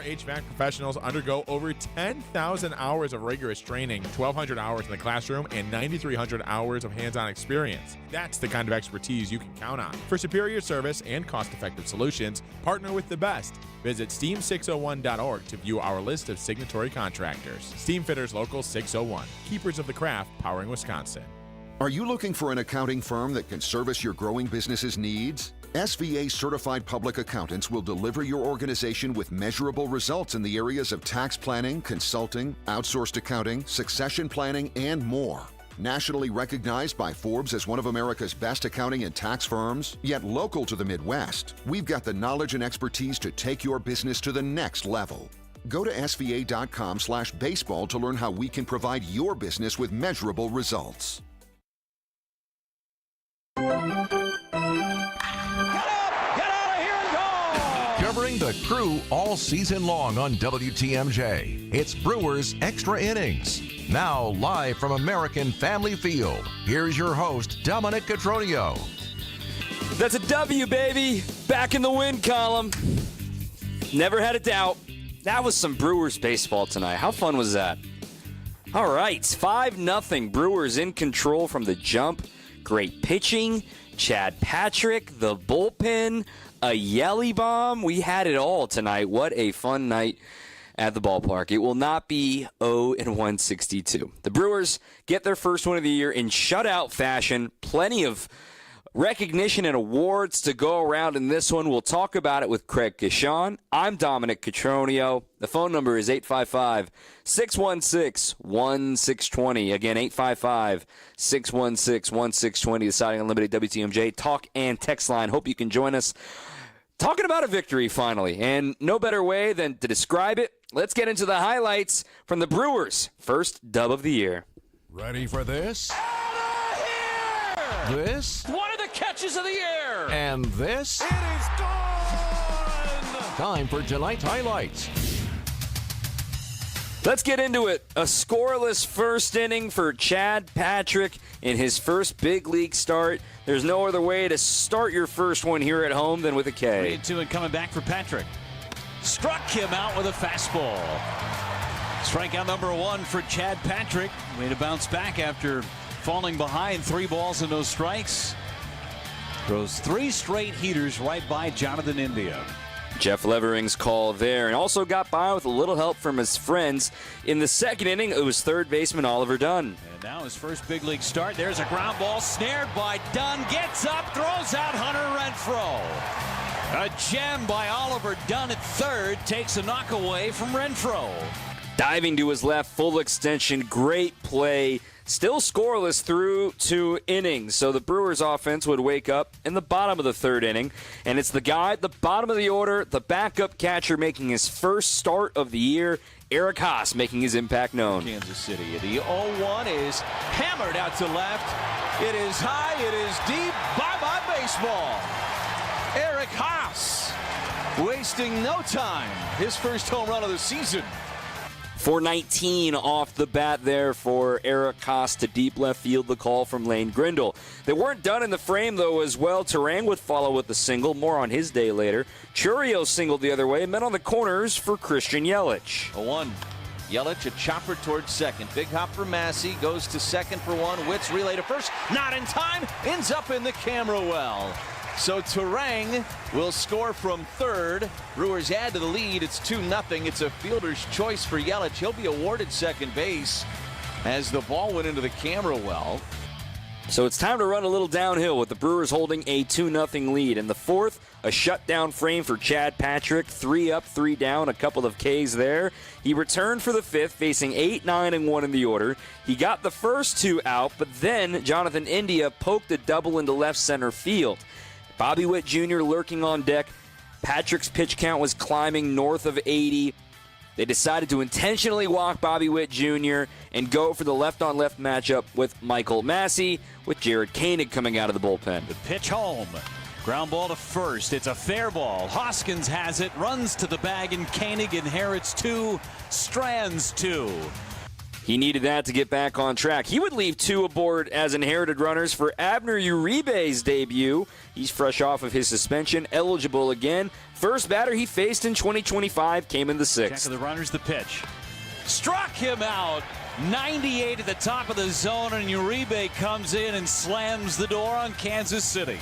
HVAC professionals undergo over 10,000 hours of rigorous training, 1,200 hours in the classroom, and 9,300 hours of hands-on experience. That's the kind of expertise you can count on. For superior service and cost-effective solutions, partner with the best. Visit steam601.org to view our list of signatory contractors. Steam Fitters Local 601, keepers of the craft, powering Wisconsin. Are you looking for an accounting firm that can service your growing business's needs? SVA certified public accountants will deliver your organization with measurable results in the areas of tax planning, consulting, outsourced accounting, succession planning, and more. Nationally recognized by Forbes as one of America's best accounting and tax firms, yet local to the Midwest, we've got the knowledge and expertise to take your business to the next level. Go to sva.com/baseball to learn how we can provide your business with measurable results. Covering the Crew all season long on WTMJ, it's Brewers Extra Innings. Now live from American Family Field, here's your host, Dominic Cotroneo. That's a W, baby. Back in the win column. Never had a doubt. That was some Brewers baseball tonight. How fun was that? All right, 5-0. Brewers in control from the jump. Great pitching. Chad Patrick, the bullpen, a Yelich bomb. We had it all tonight. What a fun night at the ballpark. It will not be 0-162. The Brewers get their first win of the year in shutout fashion. Plenty of recognition and awards to go around in this one. We'll talk about it with Craig Kishon. I'm Dominic Cotroneo. The phone number is 855-616-1620. Again, 855-616-1620. Deciding Unlimited WTMJ talk and text line. Hope you can join us. Talking about a victory finally, and no better way than to describe it. Let's get into the highlights from the Brewers' first dub of the year. Ready for this? This? One of the catches of the year! And this? It is gone! Time for tonight's highlights. Let's get into it. A scoreless first inning for Chad Patrick in his first big league start. There's no other way to start your first one here at home than with a K. 3-2 and coming back for Patrick. Struck him out with a fastball. Strikeout number 1 for Chad Patrick. Way to bounce back after falling behind 3 balls and no strikes. Throws 3 straight heaters right by Jonathan India. Jeff Levering's call there, and also got by with a little help from his friends. In the second inning, it was third baseman Oliver Dunn. And now his first big league start. There's a ground ball snared by Dunn. Gets up, throws out Hunter Renfroe. A gem by Oliver Dunn at third. Takes a knock away from Renfroe. Diving to his left, full extension, great play. Still scoreless through 2 innings, so the Brewers offense would wake up in the bottom of the third inning, and it's the guy at the bottom of the order, the backup catcher making his first start of the year, Eric Haase making his impact known. Kansas City. The 0-1 is hammered out to left. It is high, it is deep. Bye-bye baseball. Eric Haase wasting no time. His first home run of the season. 419 off the bat there for Eric Haase to deep left field, the call from Lane Grindle. They weren't done in the frame, though, as well. Terang would follow with the single. More on his day later. Churio singled the other way. Met on the corners for Christian Yelich. 0-1. Yelich, a chopper towards second. Big hop for Massey. Goes to second for one. Witz relay to first. Not in time. Ends up in the camera well. So Terang will score from third. Brewers add to the lead. It's 2-0. It's a fielder's choice for Yelich. He'll be awarded second base as the ball went into the camera well. So it's time to run a little downhill with the Brewers holding a 2-0 lead. In the fourth, a shutdown frame for Chad Patrick. 3 up, 3 down, a couple of Ks there. He returned for the fifth, facing 8, 9, and 1 in the order. He got the first 2 out, but then Jonathan India poked a double into left center field. Bobby Witt Jr. lurking on deck. Patrick's pitch count was climbing north of 80. They decided to intentionally walk Bobby Witt Jr. and go for the left-on-left matchup with Michael Massey, with Jared Koenig coming out of the bullpen. The pitch home. Ground ball to first. It's a fair ball. Hoskins has it, runs to the bag, and Koenig inherits 2, strands 2. He needed that to get back on track. He would leave 2 aboard as inherited runners for Abner Uribe's debut. He's fresh off of his suspension, eligible again. First batter he faced in 2025 came in the 6th. Check of the runners, the pitch. Struck him out. 98 at the top of the zone, and Uribe comes in and slams the door on Kansas City.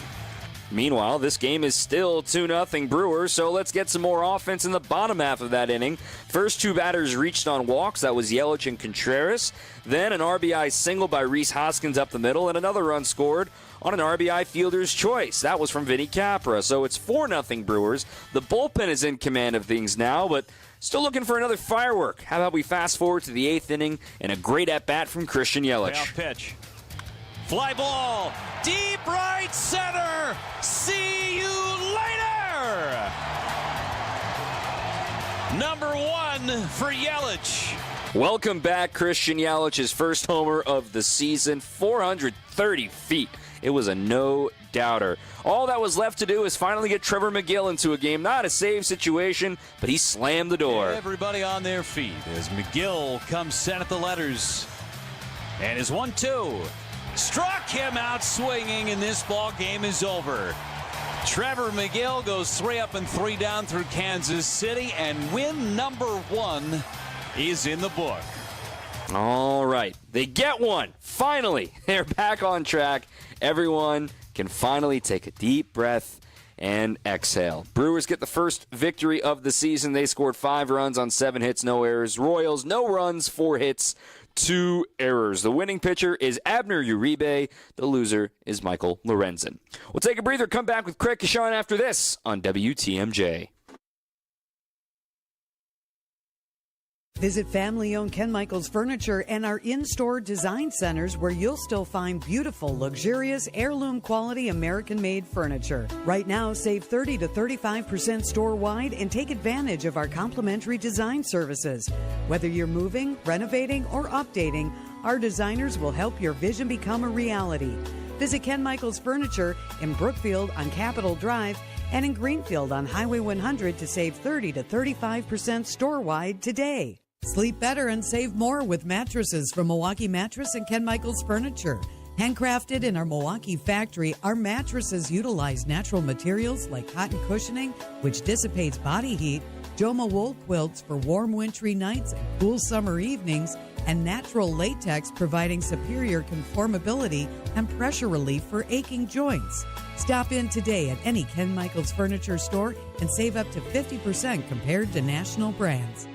Meanwhile, this game is still 2-0 Brewers, so let's get some more offense in the bottom half of that inning. First 2 batters reached on walks. That was Yelich and Contreras. Then an RBI single by Rhys Hoskins up the middle, and another run scored on an RBI fielder's choice. That was from Vinny Capra. So it's 4-0 Brewers. The bullpen is in command of things now, but still looking for another firework. How about we fast forward to the 8th inning and a great at-bat from Christian Yelich. Payoff pitch. Fly ball. Deep right center. See you later. Number 1 for Yelich. Welcome back, Christian Yelich, his first homer of the season, 430 feet. It was a no-doubter. All that was left to do is finally get Trevor McGill into a game. Not a save situation, but he slammed the door. Everybody on their feet as McGill comes set at the letters. And his 1-2. Struck him out swinging, and this ball game is over. Trevor McGill goes 3 up and 3 down through Kansas City, and win number 1 is in the book. All right. They get one. Finally, they're back on track. Everyone can finally take a deep breath and exhale. Brewers get the first victory of the season. They scored 5 runs on 7 hits, no errors. Royals, no runs, 4 hits, 2 errors. The winning pitcher is Abner Uribe. The loser is Michael Lorenzen. We'll take a breather, come back with Craig Kashan after this on WTMJ. Visit family-owned Ken Michaels Furniture and our in-store design centers where you'll still find beautiful, luxurious, heirloom-quality American-made furniture. Right now, save 30 to 35% store-wide and take advantage of our complimentary design services. Whether you're moving, renovating, or updating, our designers will help your vision become a reality. Visit Ken Michaels Furniture in Brookfield on Capitol Drive and in Greenfield on Highway 100 to save 30 to 35% store-wide today. Sleep better and save more with mattresses from Milwaukee Mattress and Ken Michaels Furniture. Handcrafted in our Milwaukee factory, our mattresses utilize natural materials like cotton cushioning, which dissipates body heat, Joma wool quilts for warm wintry nights and cool summer evenings, and natural latex providing superior conformability and pressure relief for aching joints. Stop in today at any Ken Michaels Furniture store and save up to 50% compared to national brands.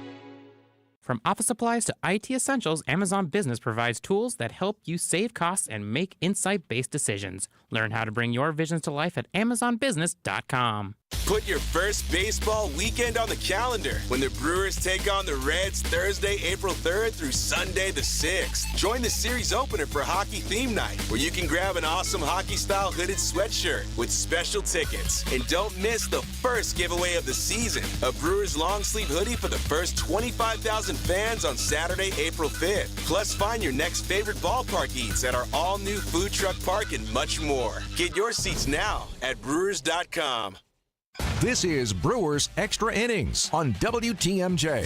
From office supplies to IT essentials, Amazon Business provides tools that help you save costs and make insight-based decisions. Learn how to bring your visions to life at AmazonBusiness.com. Put your first baseball weekend on the calendar when the Brewers take on the Reds Thursday, April 3rd through Sunday the 6th. Join the series opener for Hockey Theme Night, where you can grab an awesome hockey-style hooded sweatshirt with special tickets. And don't miss the first giveaway of the season, a Brewers long-sleeve hoodie for the first 25,000 fans on Saturday, April 5th. Plus, find your next favorite ballpark eats at our all-new food truck park and much more. Get your seats now at Brewers.com. This is Brewers Extra Innings on WTMJ.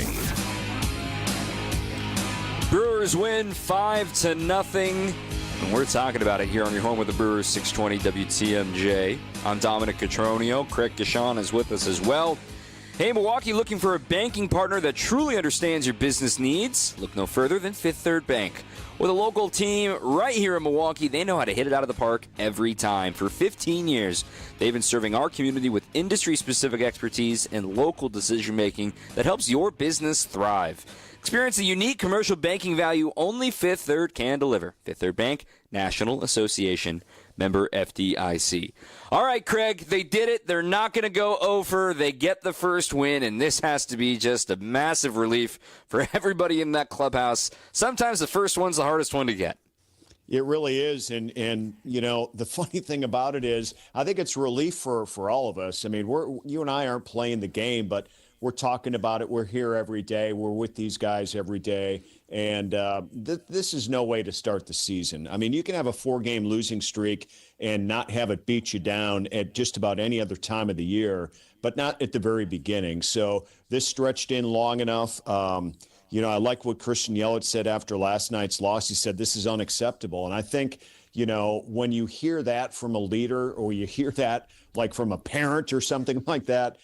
Brewers win 5-0. And we're talking about it here on your home with the Brewers, 620 WTMJ. I'm Dominic Cotroneo. Craig Kashan is with us as well. Hey, Milwaukee, looking for a banking partner that truly understands your business needs? Look no further than Fifth Third Bank. With a local team right here in Milwaukee, they know how to hit it out of the park every time. For 15 years, they've been serving our community with industry-specific expertise and local decision-making that helps your business thrive. Experience the unique commercial banking value only Fifth Third can deliver. Fifth Third Bank, National Association, member FDIC. All right, Craig, they did it. They're not going to go over. They get the first win, and this has to be just a massive relief for everybody in that clubhouse. Sometimes the first one's the hardest one to get. It really is, and you know, the funny thing about it is I think it's relief for all of us. I mean, you and I aren't playing the game, but we're talking about it. We're here every day. We're with these guys every day. And this is no way to start the season. I mean, you can have a 4-game losing streak and not have it beat you down at just about any other time of the year, but not at the very beginning. So this stretched in long enough. I like what Christian Yelich said after last night's loss. He said, this is unacceptable. And I think, when you hear that from a leader, or you hear that like from a parent or something like that,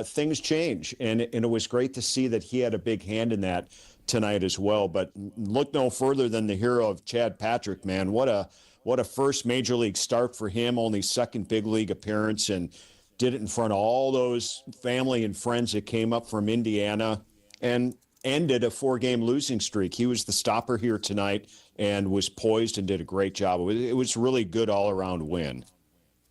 things change. And it was great to see that he had a big hand in that tonight as well. But look no further than the hero of Chad Patrick, man. What a first major league start for him, only second big league appearance, and did it in front of all those family and friends that came up from Indiana and ended a 4-game losing streak. He was the stopper here tonight and was poised and did a great job. It was really good all-around win.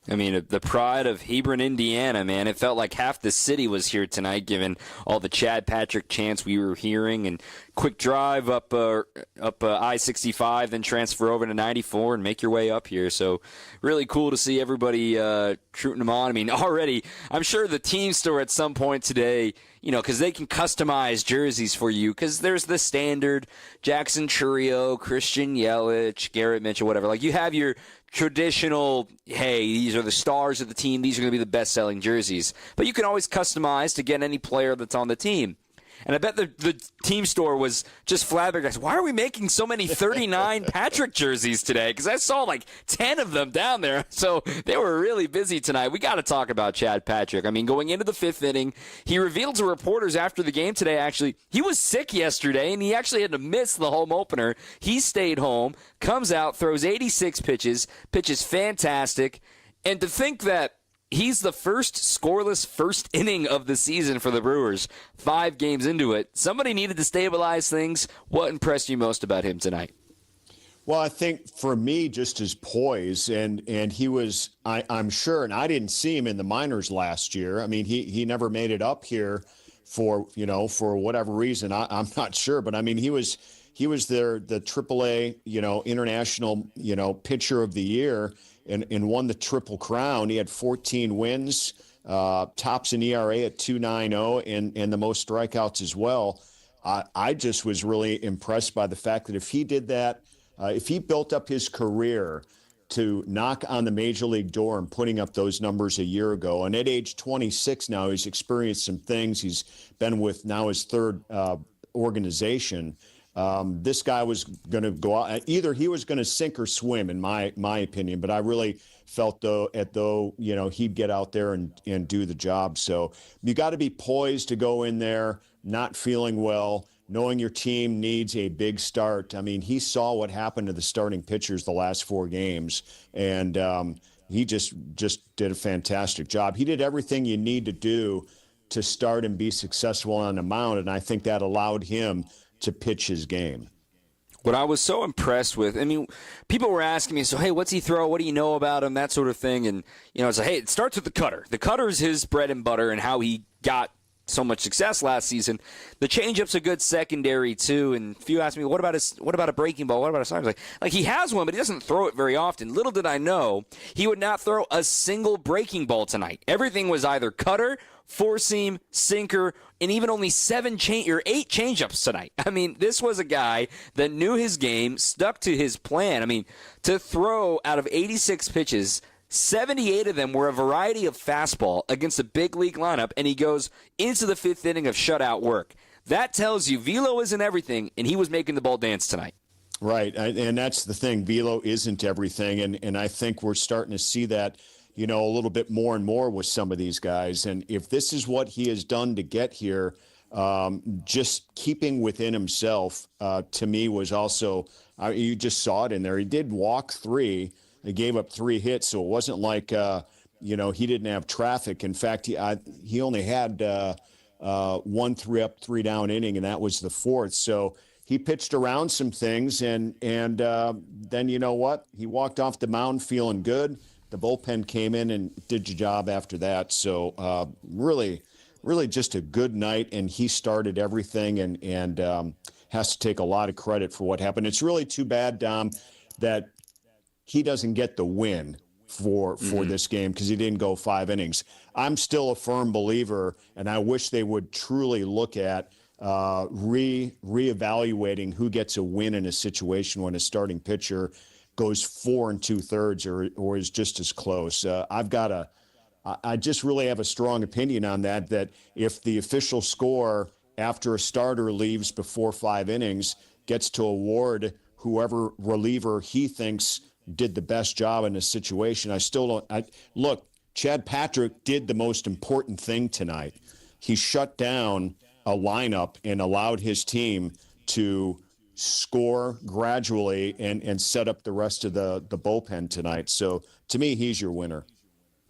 I mean, the pride of Hebron, Indiana, man. It felt like half the city was here tonight, given all the Chad Patrick chants we were hearing. And quick drive up I-65, then transfer over to 94 and make your way up here. So really cool to see everybody rooting them on. I mean, already, I'm sure the team store at some point today, because they can customize jerseys for you, because there's the standard Jackson Chourio, Christian Yelich, Garrett Mitchell, whatever. Like, you have your traditional, hey, these are the stars of the team, these are going to be the best-selling jerseys. But you can always customize to get any player that's on the team. And I bet the team store was just flabbergasted. Why are we making so many 39 Patrick jerseys today? Because I saw like 10 of them down there. So they were really busy tonight. We got to talk about Chad Patrick. I mean, going into the 5th inning, he revealed to reporters after the game today, actually, he was sick yesterday, and he actually had to miss the home opener. He stayed home, comes out, throws 86 pitches fantastic. And to think that he's the first scoreless first inning of the season for the Brewers, 5 games into it. Somebody needed to stabilize things. What impressed you most about him tonight? Well, I think for me, just his poise, and he was, I'm sure, and I didn't see him in the minors last year. I mean, he never made it up here for whatever reason. I'm not sure, but I mean, he was the AAA, international, pitcher of the year, and won the Triple Crown. He had 14 wins, tops an ERA at 2.90, and the most strikeouts as well. I just was really impressed by the fact that if he did that, if he built up his career to knock on the major league door and putting up those numbers a year ago, and at age 26 now, he's experienced some things. He's been with now his 3rd organization. This guy was going to go out. Either he was going to sink or swim, in my opinion. But I really felt he'd get out there and do the job. So you got to be poised to go in there, not feeling well, knowing your team needs a big start. I mean, he saw what happened to the starting pitchers the last 4 games, and he just did a fantastic job. He did everything you need to do to start and be successful on the mound, and I think that allowed him to pitch his game. What I was so impressed with, I mean, people were asking me, so, hey, what's he throw? What do you know about him? That sort of thing. And, it's like, hey, it starts with the cutter. The cutter is his bread and butter and how he got so much success last season. The changeup's a good secondary, too. And if you ask me, what about a breaking ball? What about a slider? Like he has one, but he doesn't throw it very often. Little did I know, he would not throw a single breaking ball tonight. Everything was either cutter, four-seam, sinker, and even only 8 changeups tonight. I mean, this was a guy that knew his game, stuck to his plan. I mean, to throw out of 86 pitches, 78 of them were a variety of fastball against a big league lineup, and he goes into the 5th inning of shutout work. That tells you velo isn't everything, and he was making the ball dance tonight. Right, and that's the thing. Velo isn't everything, and I think we're starting to see that a little bit more and more with some of these guys. And if this is what he has done to get here, just keeping within himself, to me, was also, you just saw it in there. He did walk 3. He gave up 3 hits, so it wasn't like, he didn't have traffic. In fact, he only had 1 3-up, 3-down inning, and that was the 4th. So he pitched around some things, and then you know what? He walked off the mound feeling good. The bullpen came in and did the job after that. So really just a good night, and he started everything and has to take a lot of credit for what happened. It's really too bad, Dom, that he doesn't get the win for this game because he didn't go 5 innings. I'm still a firm believer, and I wish they would truly look at reevaluating who gets a win in a situation when a starting pitcher goes 4 2/3 or is just as close. I just really have a strong opinion on that if the official score after a starter leaves before 5 innings, gets to award whoever reliever he thinks did the best job in this situation. I still don't. Look, Chad Patrick did the most important thing tonight. He shut down a lineup and allowed his team to score gradually and set up the rest of the bullpen tonight. So to me, he's your winner.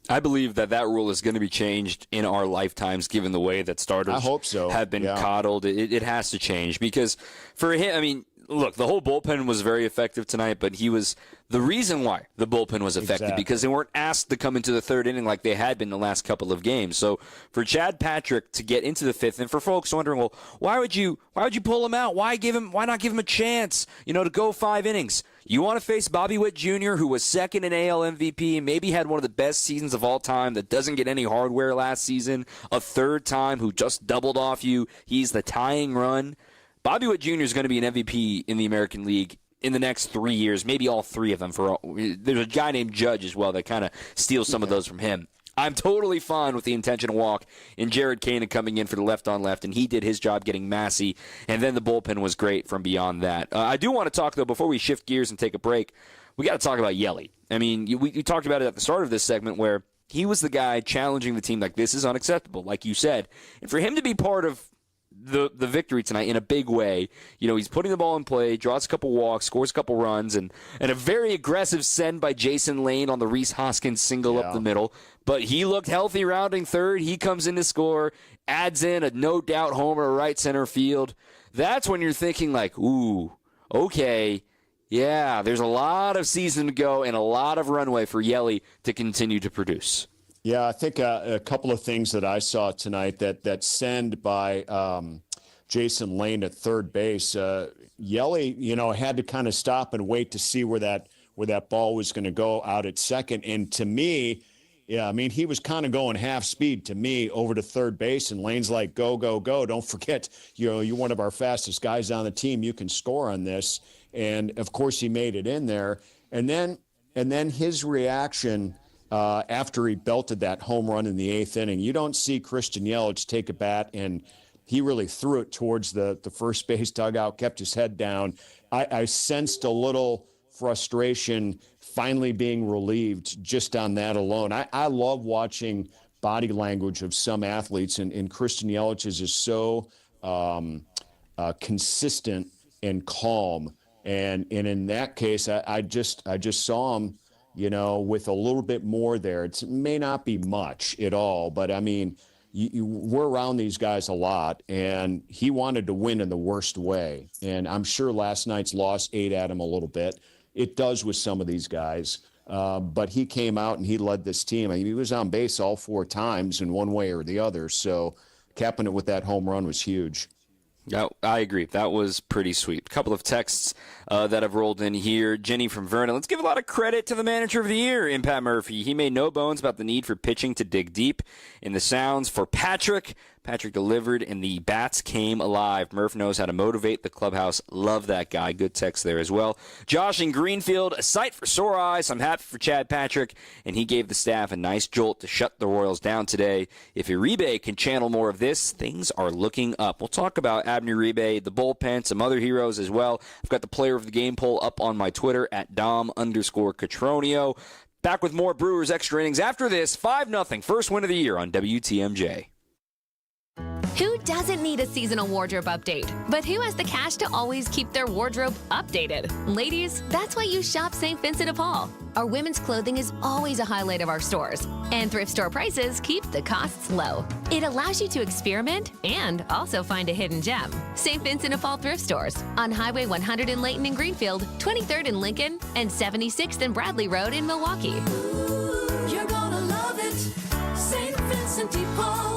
I believe that rule is going to be changed in our lifetimes, given the way that starters I hope so. have been coddled. It has to change because for him, I mean, look, the whole bullpen was very effective tonight, but he was the reason why the bullpen was effective because they weren't asked to come into the third inning like they had been the last couple of games. So for Chad Patrick to get into the fifth, and for folks wondering, well, why would you pull him out? Why not give him a chance, to go 5 innings? You want to face Bobby Witt Jr., who was second in AL MVP and maybe had one of the best seasons of all time that doesn't get any hardware last season, a third time who just doubled off you. He's the tying run. Bobby Witt Jr. is going to be an MVP in the American League in the next 3 years, maybe all 3 of them. There's a guy named Judge as well that kind of steals some of those from him. I'm totally fine with the intentional walk and Jared Kanan coming in for the left-on-left, and he did his job getting Massey, and then the bullpen was great from beyond that. I do want to talk, though, before we shift gears and take a break, we got to talk about Yelich. I mean, we talked about it at the start of this segment where he was the guy challenging the team like, this is unacceptable, like you said. And for him to be part of the victory tonight in a big way, he's putting the ball in play, draws a couple walks, scores a couple runs, and a very aggressive send by Jason Lane on the Rhys Hoskins single up the middle. But he looked healthy rounding third. He comes in to score, adds in a no-doubt homer right center field. That's when you're thinking like, ooh, okay, yeah, there's a lot of season to go and a lot of runway for Yelich to continue to produce. Yeah, I think a couple of things that I saw tonight that send by Jason Lane at third base. Yelich, had to kind of stop and wait to see where that ball was going to go out at second. And to me, he was kind of going half speed to me over to third base, and Lane's like, go, go, go. Don't forget, you're one of our fastest guys on the team. You can score on this. And, of course, he made it in there. And then his reaction after he belted that home run in the 8th inning. You don't see Christian Yelich take a bat, and he really threw it towards the first base dugout, kept his head down. I sensed a little frustration finally being relieved just on that alone. I love watching body language of some athletes, and Christian Yelich's is so consistent and calm. And in that case, I just saw him, with a little bit more there. It may not be much at all, but we're around these guys a lot, and he wanted to win in the worst way. And I'm sure last night's loss ate at him a little bit. It does with some of these guys, but he came out and he led this team. He was on base all 4 times in one way or the other. So capping it with that home run was huge. No, I agree. That was pretty sweet. A couple of texts that have rolled in here. Jenny from Vernon. Let's give a lot of credit to the manager of the year in Pat Murphy. He made no bones about the need for pitching to dig deep. In the sounds for Patrick delivered, and the bats came alive. Murph knows how to motivate the clubhouse. Love that guy. Good text there as well. Josh in Greenfield, a sight for sore eyes. I'm happy for Chad Patrick, and he gave the staff a nice jolt to shut the Royals down today. If Uribe can channel more of this, things are looking up. We'll talk about Abner Uribe, the bullpen, some other heroes as well. I've got the player of the game poll up on my Twitter at Dom_Cotroneo. Back with more Brewers Extra Innings after this. 5-0, first win of the year on WTMJ. Who doesn't need a seasonal wardrobe update? But who has the cash to always keep their wardrobe updated? Ladies, that's why you shop St. Vincent de Paul. Our women's clothing is always a highlight of our stores, and thrift store prices keep the costs low. It allows you to experiment and also find a hidden gem. St. Vincent de Paul thrift stores on Highway 100 in Layton and Greenfield, 23rd in Lincoln, and 76th and Bradley Road in Milwaukee. Ooh, you're gonna love it, St. Vincent de Paul.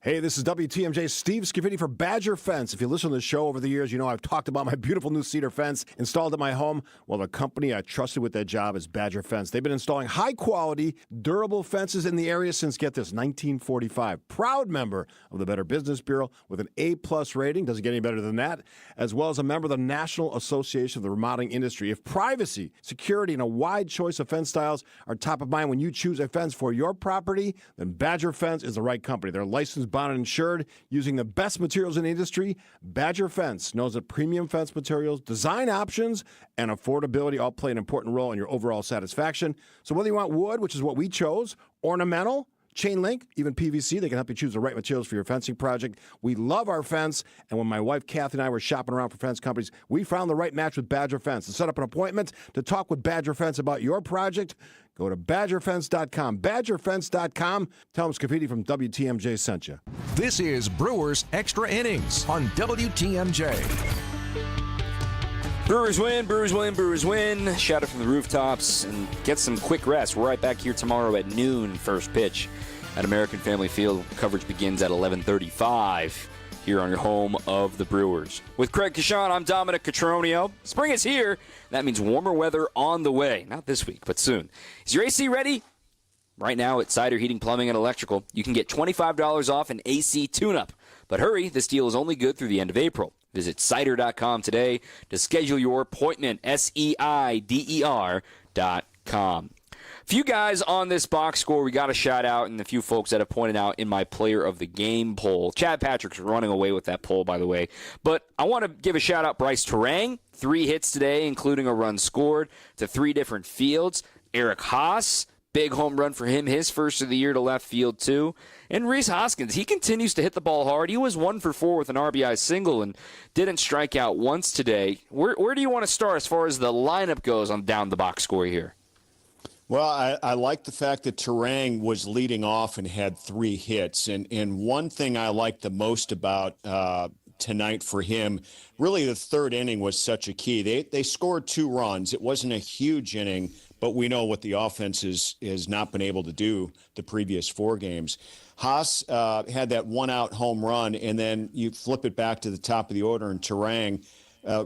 Hey, this is WTMJ Steve Scavini for Badger Fence. If you listen to the show over the years, you know I've talked about my beautiful new cedar fence installed at my home. Well, the company I trusted with that job is Badger Fence. They've been installing high-quality, durable fences in the area since, get this, 1945. Proud member of the Better Business Bureau with an A-plus rating. Doesn't get any better than that. As well as a member of the National Association of the Remodeling Industry. If privacy, security, and a wide choice of fence styles are top of mind when you choose a fence for your property, then Badger Fence is the right company. They're licensed bonded and insured using the best materials in the industry. Badger Fence knows that premium fence materials, design options, and affordability all play an important role in your overall satisfaction. So whether you want wood, which is what we chose, ornamental, chain link, even PVC, they can help you choose the right materials for your fencing project. We love our fence, and when my wife Kathy and I were shopping around for fence companies, we found the right match with Badger Fence. To set up an appointment to talk with Badger Fence about your project, go to badgerfence.com. Badgerfence.com. Tell them Scafidi from WTMJ sent you. This is Brewers Extra Innings on WTMJ. Brewers win, Brewers win, Brewers win. Shout out from the rooftops and get some quick rest. We're right back here tomorrow at noon, first pitch at American Family Field. Coverage begins at 11:35 here on your home of the Brewers. With Craig Kashan, I'm Dominic Cotroneo. Spring is here. That means warmer weather on the way. Not this week, but soon. Is your AC ready? Right now at Cider Heating, Plumbing, and Electrical, you can get $25 off an AC tune-up. But hurry, this deal is only good through the end of April. Visit cider.com today to schedule your appointment, SEIDER.com. A few guys on this box score we got to shout out, and a few folks that have pointed out in my player of the game poll. Chad Patrick's running away with that poll, by the way. But I want to give a shout out Bryce Terang, 3 hits today, including a run scored to 3 different fields. Eric Haase, big home run for him, his first of the year to left field, too. And Rhys Hoskins, he continues to hit the ball hard. He was 1 for 4 with an RBI single and didn't strike out once today. Where do you want to start as far as the lineup goes on down the box score here? Well, I like the fact that Terang was leading off and had 3 hits. And one thing I like the most about tonight for him, really the 3rd inning was such a key. They scored 2 runs. It wasn't a huge inning, but we know what the offense has not been able to do the previous 4 games. Haas had that 1-out home run, and then you flip it back to the top of the order, and Terang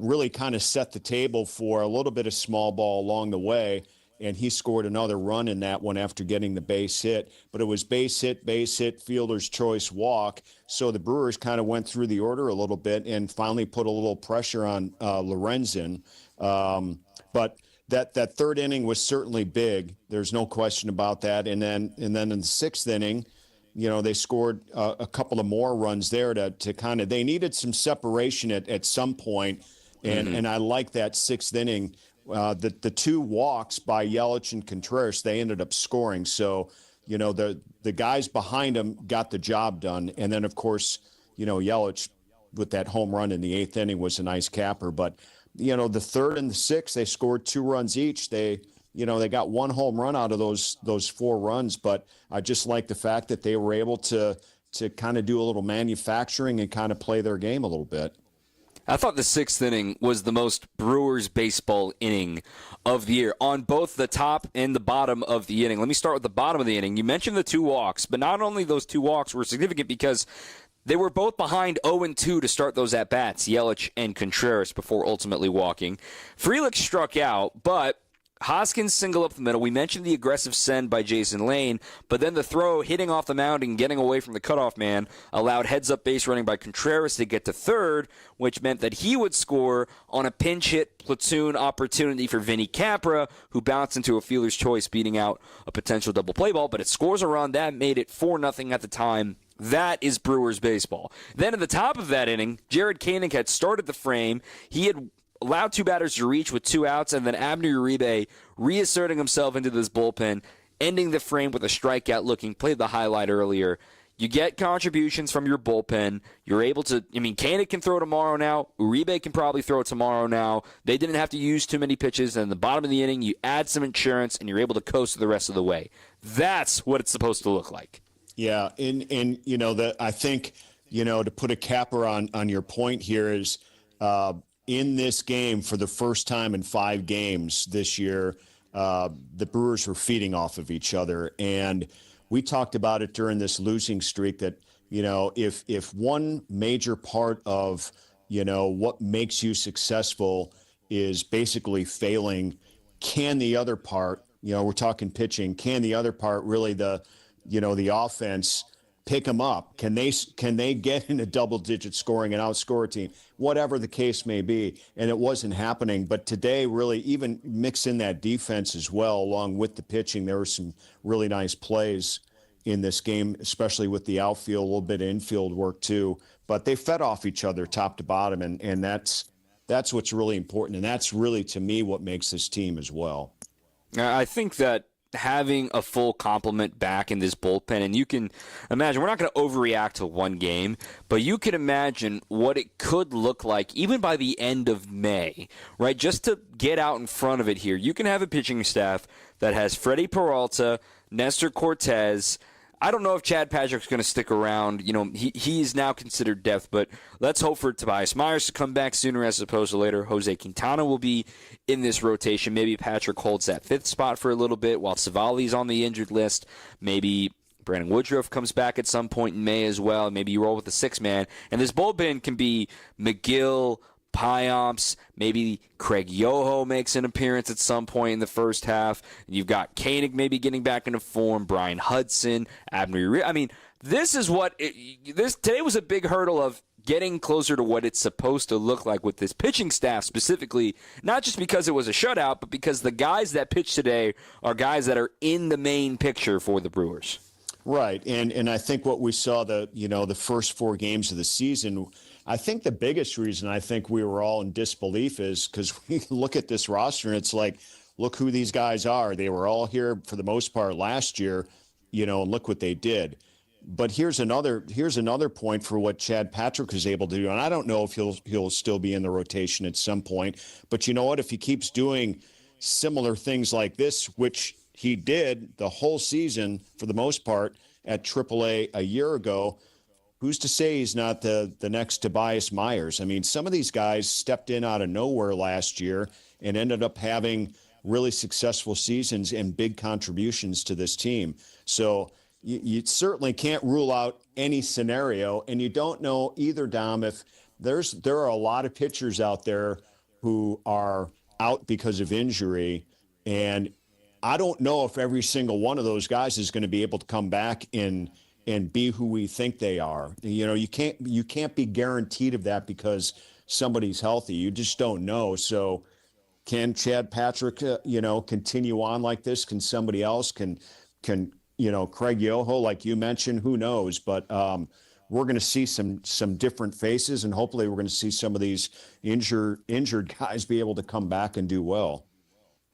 really kind of set the table for a little bit of small ball along the way, and he scored another run in that one after getting the base hit. But it was base hit, fielder's choice, walk. So the Brewers kind of went through the order a little bit and finally put a little pressure on Lorenzen. But that 3rd inning was certainly big. There's no question about that. And then in the 6th inning, they scored a couple of more runs there to kind of, they needed some separation at some point. And I like that 6th inning. The 2 walks by Yelich and Contreras, they ended up scoring. So, the guys behind them got the job done. And then, of course, Yelich with that home run in the 8th inning was a nice capper. But, the 3rd and the 6th, they scored 2 runs each. They got 1 home run out of those 4 runs. But I just like the fact that they were able to kind of do a little manufacturing and kind of play their game a little bit. I thought the 6th inning was the most Brewers baseball inning of the year on both the top and the bottom of the inning. Let me start with the bottom of the inning. You mentioned the 2 walks, but not only those 2 walks were significant because they were both behind 0-2 to start those at-bats, Yelich and Contreras, before ultimately walking. Frelick struck out, but Hoskins single up the middle. We mentioned the aggressive send by Jason Lane, but then the throw hitting off the mound and getting away from the cutoff man allowed heads-up base running by Contreras to get to 3rd, which meant that he would score on a pinch hit platoon opportunity for Vinny Capra, who bounced into a fielder's choice, beating out a potential double play ball, but it scores a run. That made it 4-0 at the time. That is Brewers baseball. Then at the top of that inning, Jared Koenig had started the frame. He had allowed 2 batters to reach with 2 outs, and then Abner Uribe reasserting himself into this bullpen, ending the frame with a strikeout looking. Played the highlight earlier. You get contributions from your bullpen. You're able to, Koenig can throw tomorrow now. Uribe can probably throw tomorrow now. They didn't have to use too many pitches. And in the bottom of the inning, you add some insurance, and you're able to coast the rest of the way. That's what it's supposed to look like. Yeah, and I think, to put a capper on your point here is in this game for the first time in 5 games this year, the Brewers were feeding off of each other. And we talked about it during this losing streak that, if one major part of, what makes you successful is basically failing, can the other part, we're talking pitching, can the other part really the offense pick them up? Can they get in a double-digit scoring and outscore a team? Whatever the case may be, and it wasn't happening. But today, really, even mix in that defense as well, along with the pitching. There were some really nice plays, in this game, especially with the outfield, a little bit of infield work too. But they fed off each other top to bottom, and that's what's really important. And that's really, to me, what makes this team as well. I think that having a full complement back in this bullpen, and you can imagine, we're not going to overreact to one game, but you can imagine what it could look like even by the end of May, right? Just to get out in front of it here, you can have a pitching staff that has Freddie Peralta, Nestor Cortez. I don't know if Chad Patrick's going to stick around. You know, he is now considered depth, but let's hope for Tobias Myers to come back sooner as opposed to later. Jose Quintana will be in this rotation. Maybe Patrick holds that fifth spot for a little bit while Savali's on the injured list. Maybe Brandon Woodruff comes back at some point in May as well. Maybe you roll with the sixth man. And this bullpen can be McGill, Pyomps, maybe Craig Yoho makes an appearance at some point in the first half. You've got Koenig maybe getting back into form, Brian Hudson, Abner. I mean, this is what today was a big hurdle of getting closer to what it's supposed to look like with this pitching staff specifically, not just because it was a shutout, but because the guys that pitch today are guys that are in the main picture for the Brewers. Right, and I think what we saw the first 4 games of the season, I think the biggest reason I think we were all in disbelief is because we look at this roster and it's like, look who these guys are. They were all here for the most part last year, and look what they did. But here's another point for what Chad Patrick is able to do, and I don't know if he'll still be in the rotation at some point. But you know what? If he keeps doing similar things like this, which he did the whole season for the most part at AAA a year ago, who's to say he's not the next Tobias Myers? I mean, some of these guys stepped in out of nowhere last year and ended up having really successful seasons and big contributions to this team. So you certainly can't rule out any scenario, and you don't know either, Dom, if there are a lot of pitchers out there who are out because of injury, and I don't know if every single one of those guys is going to be able to come back and be who we think they are. You can't be guaranteed of that because somebody's healthy. You just don't know. So can Chad Patrick, continue on like this? Can somebody else? Can Craig Yoho, like you mentioned, who knows? But we're going to see some different faces, and hopefully we're going to see some of these injured guys be able to come back and do well.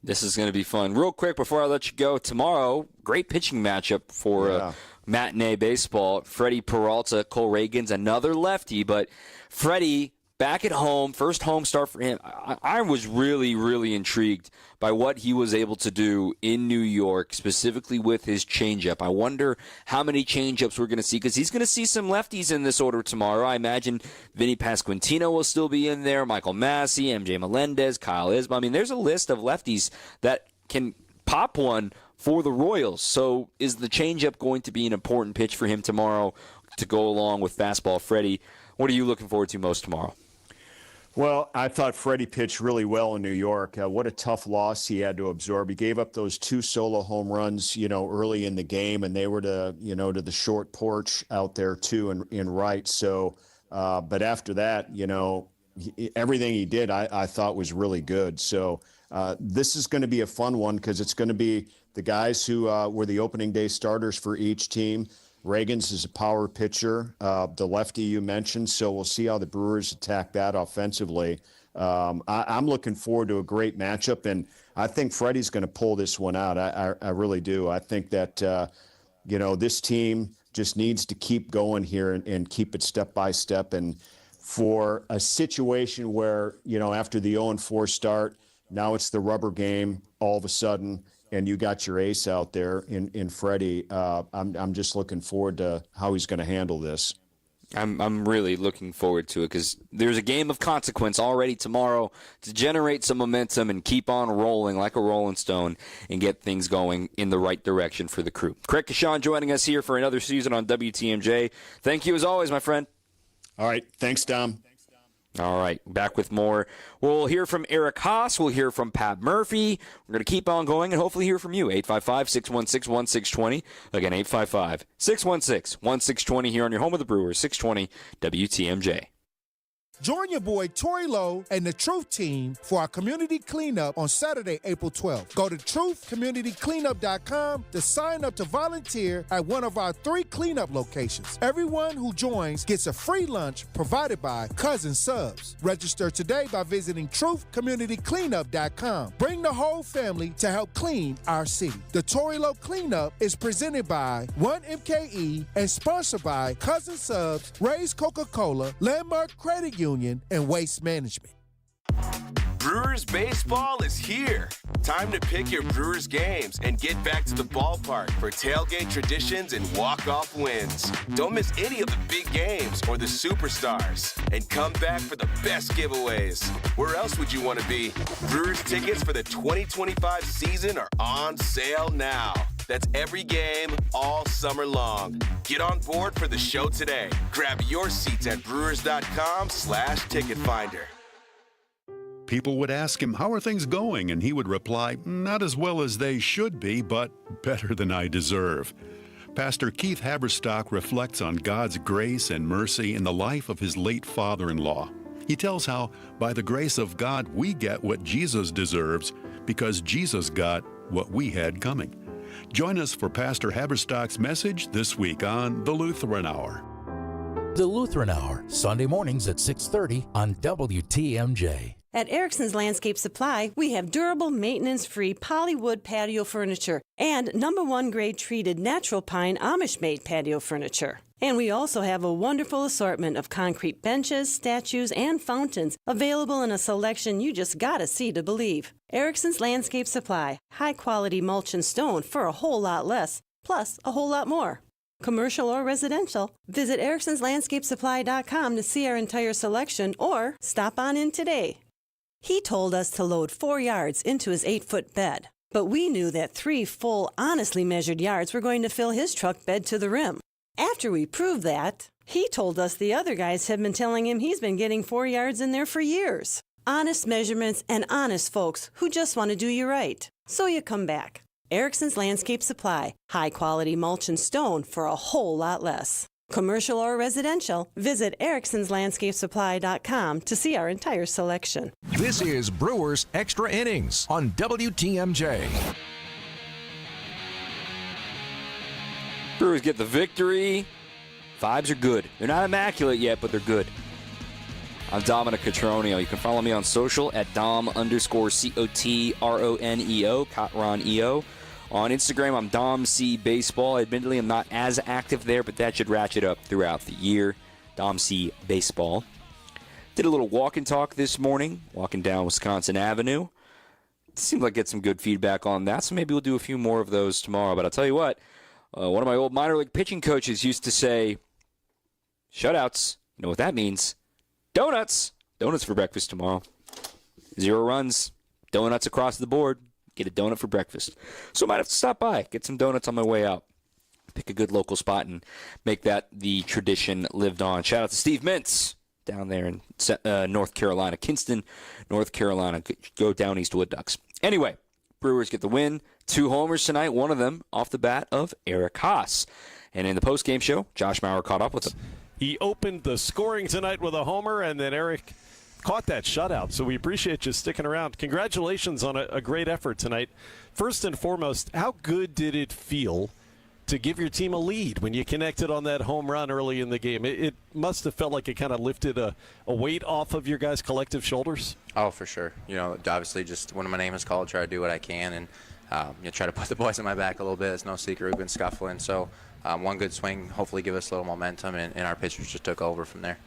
This is going to be fun. Real quick before I let you go, tomorrow, great pitching matchup for matinee baseball. Freddie Peralta, Cole Reagan's another lefty, but Freddie back at home, first home start for him. I was really, really intrigued by what he was able to do in New York, specifically with his changeup. I wonder how many changeups we're going to see, because he's going to see some lefties in this order tomorrow. I imagine Vinny Pasquantino will still be in there, Michael Massey, MJ Melendez, Kyle Isma. I mean, there's a list of lefties that can pop one for the Royals. So is the changeup going to be an important pitch for him tomorrow to go along with fastball Freddie? What are you looking forward to most tomorrow? Well, I thought Freddie pitched really well in New York. What a tough loss he had to absorb. He gave up those 2 solo home runs, early in the game, and they were to the short porch out there too in right. So, but after that, everything he did, I thought was really good. So this is going to be a fun one because it's going to be the guys who were the opening day starters for each team. Reagan's is a power pitcher, the lefty you mentioned, so we'll see how the Brewers attack that offensively. I'm looking forward to a great matchup, and I think Freddie's going to pull this one out. I really do. I think that, this team just needs to keep going here and keep it step by step. And for a situation where, after the 0-4 start, now it's the rubber game all of a sudden, and you got your ace out there in Freddie. I'm just looking forward to how he's going to handle this. I'm really looking forward to it because there's a game of consequence already tomorrow to generate some momentum and keep on rolling like a rolling stone and get things going in the right direction for the crew. Craig Kashan joining us here for another season on WTMJ. Thank you as always, my friend. All right. Thanks, Dom. All right, back with more. We'll hear from Eric Haase. We'll hear from Pat Murphy. We're going to keep on going and hopefully hear from you. 855-616-1620. Again, 855-616-1620 here on your home of the Brewers, 620 WTMJ. Join your boy Tory Lowe and the Truth Team for our community cleanup on Saturday, April 12th. Go to truthcommunitycleanup.com to sign up to volunteer at one of our 3 cleanup locations. Everyone who joins gets a free lunch provided by Cousin Subs. Register today by visiting truthcommunitycleanup.com. Bring the whole family to help clean our city. The Tory Lowe Cleanup is presented by 1MKE and sponsored by Cousin Subs, Ray's Coca-Cola, Landmark Credit Union, and Waste Management. Brewers baseball is here. Time to pick your Brewers games and get back to the ballpark for tailgate traditions and walk-off wins. Don't miss any of the big games or the superstars. And come back for the best giveaways. Where else would you want to be? Brewers tickets for the 2025 season are on sale now. That's every game all summer long. Get on board for the show today. Grab your seats at brewers.com/ticket finder. People would ask him, "How are things going?" And he would reply, "Not as well as they should be, but better than I deserve." Pastor Keith Haberstock reflects on God's grace and mercy in the life of his late father-in-law. He tells how, by the grace of God, we get what Jesus deserves because Jesus got what we had coming. Join us for Pastor Haberstock's message this week on The Lutheran Hour. The Lutheran Hour, Sunday mornings at 6:30 on WTMJ. At Erickson's Landscape Supply, we have durable, maintenance-free polywood patio furniture and #1 grade treated natural pine Amish-made patio furniture. And we also have a wonderful assortment of concrete benches, statues, and fountains available in a selection you just gotta see to believe. Erickson's Landscape Supply, high-quality mulch and stone for a whole lot less, plus a whole lot more. Commercial or residential, visit ericksonslandscapesupply.com to see our entire selection or stop on in today. He told us to load 4 yards into his 8-foot bed, but we knew that 3 full, honestly measured yards were going to fill his truck bed to the rim. After we proved that, he told us the other guys have been telling him he's been getting 4 yards in there for years. Honest measurements and honest folks who just want to do you right. So you come back. Erickson's Landscape Supply, high-quality mulch and stone for a whole lot less. Commercial or residential, visit ericksonslandscapesupply.com to see our entire selection. This is Brewers Extra Innings on WTMJ. Brewers get the victory. Vibes are good. They're not immaculate yet, but they're good. I'm Dominic Cotroneo. You can follow me on social at Dom_COTRONEO, Cotroneo. On Instagram, I'm Dom C Baseball. Admittedly, I'm not as active there, but that should ratchet up throughout the year. Dom C Baseball. Did a little walk and talk this morning, walking down Wisconsin Avenue. Seemed like get some good feedback on that, so maybe we'll do a few more of those tomorrow. But I'll tell you what, one of my old minor league pitching coaches used to say, shutouts. You know what that means? Donuts. Donuts for breakfast tomorrow. 0 runs. Donuts across the board. Get a donut for breakfast. So I might have to stop by, get some donuts on my way out. Pick a good local spot and make that the tradition lived on. Shout out to Steve Mintz down there in North Carolina. Kinston, North Carolina. Go down East Wood Ducks. Anyway, Brewers get the win. 2 homers tonight, one of them off the bat of Eric Haase. And in the postgame show, Josh Mauer caught up with him. He opened the scoring tonight with a homer, and then Eric caught that shutout, so we appreciate you sticking around. Congratulations on a great effort tonight. First and foremost, how good did it feel to give your team a lead when you connected on that home run early in the game? It must have felt like it kind of lifted a weight off of your guys' collective shoulders. Oh, for sure. You know, obviously just when my name is called, try to do what I can and try to put the boys on my back a little bit. It's no secret we've been scuffling, so one good swing hopefully give us a little momentum, and our pitchers just took over from there.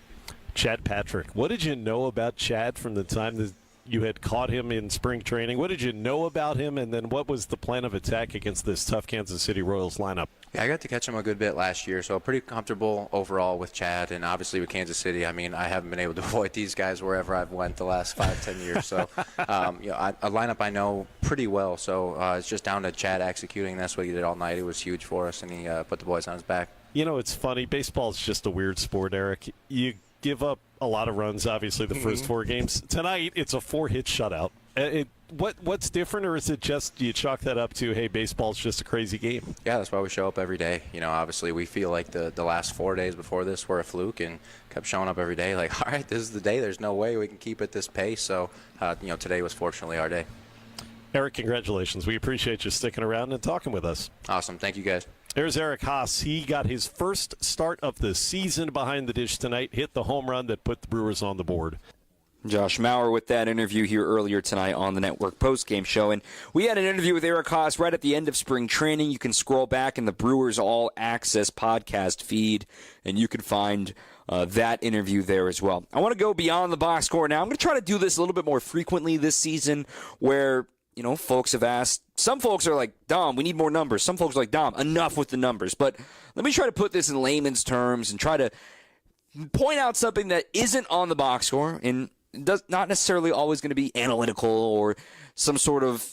Chad Patrick, what did you know about Chad from the time that you had caught him in spring training? What did you know about him, and then what was the plan of attack against this tough Kansas City Royals lineup? Yeah, I got to catch him a good bit last year, so pretty comfortable overall with Chad, and obviously with Kansas City. I mean, I haven't been able to avoid these guys wherever I've went the last 5-10 years. So, a lineup I know pretty well. So it's just down to Chad executing. That's what he did all night. It was huge for us, and he put the boys on his back. You know, it's funny. Baseball is just a weird sport, You give up a lot of runs, obviously, the first 4 games. Tonight, it's a 4-hit shutout. What's different, or is it just you chalk that up to, hey, baseball's just a crazy game? Yeah, that's why we show up every day. Obviously we feel like the last 4 days before this were a fluke and kept showing up every day like, all right, this is the day. There's no way we can keep at this pace. So, today was fortunately our day. Eric, congratulations. We appreciate you sticking around and talking with us. Awesome. Thank you, guys. There's Eric Haase. He got his first start of the season behind the dish tonight, hit the home run that put the Brewers on the board. Josh Maurer with that interview here earlier tonight on the network postgame show. And we had an interview with Eric Haase right at the end of spring training. You can scroll back in the Brewers All Access podcast feed, and you can find that interview there as well. I want to go beyond the box score now. I'm going to try to do this a little bit more frequently this season where, folks have asked. Some folks are like, Dom, we need more numbers. Some folks are like, Dom, enough with the numbers. But let me try to put this in layman's terms and try to point out something that isn't on the box score and not necessarily always going to be analytical or some sort of,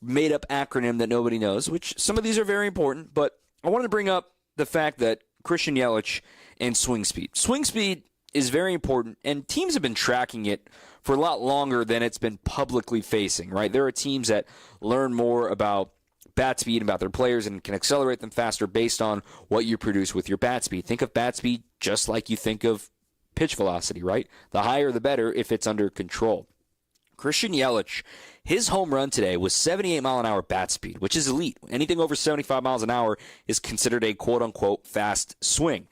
made-up acronym that nobody knows, which some of these are very important. But I wanted to bring up the fact that Christian Yelich and swing speed. Swing speed is very important, and teams have been tracking it for a lot longer than it's been publicly facing, right? There are teams that learn more about bat speed, about their players, and can accelerate them faster based on what you produce with your bat speed. Think of bat speed just like you think of pitch velocity, right? The higher the better if it's under control. Christian Yelich, his home run today was 78-mile-an-hour bat speed, which is elite. Anything over 75 miles an hour is considered a quote-unquote fast swing.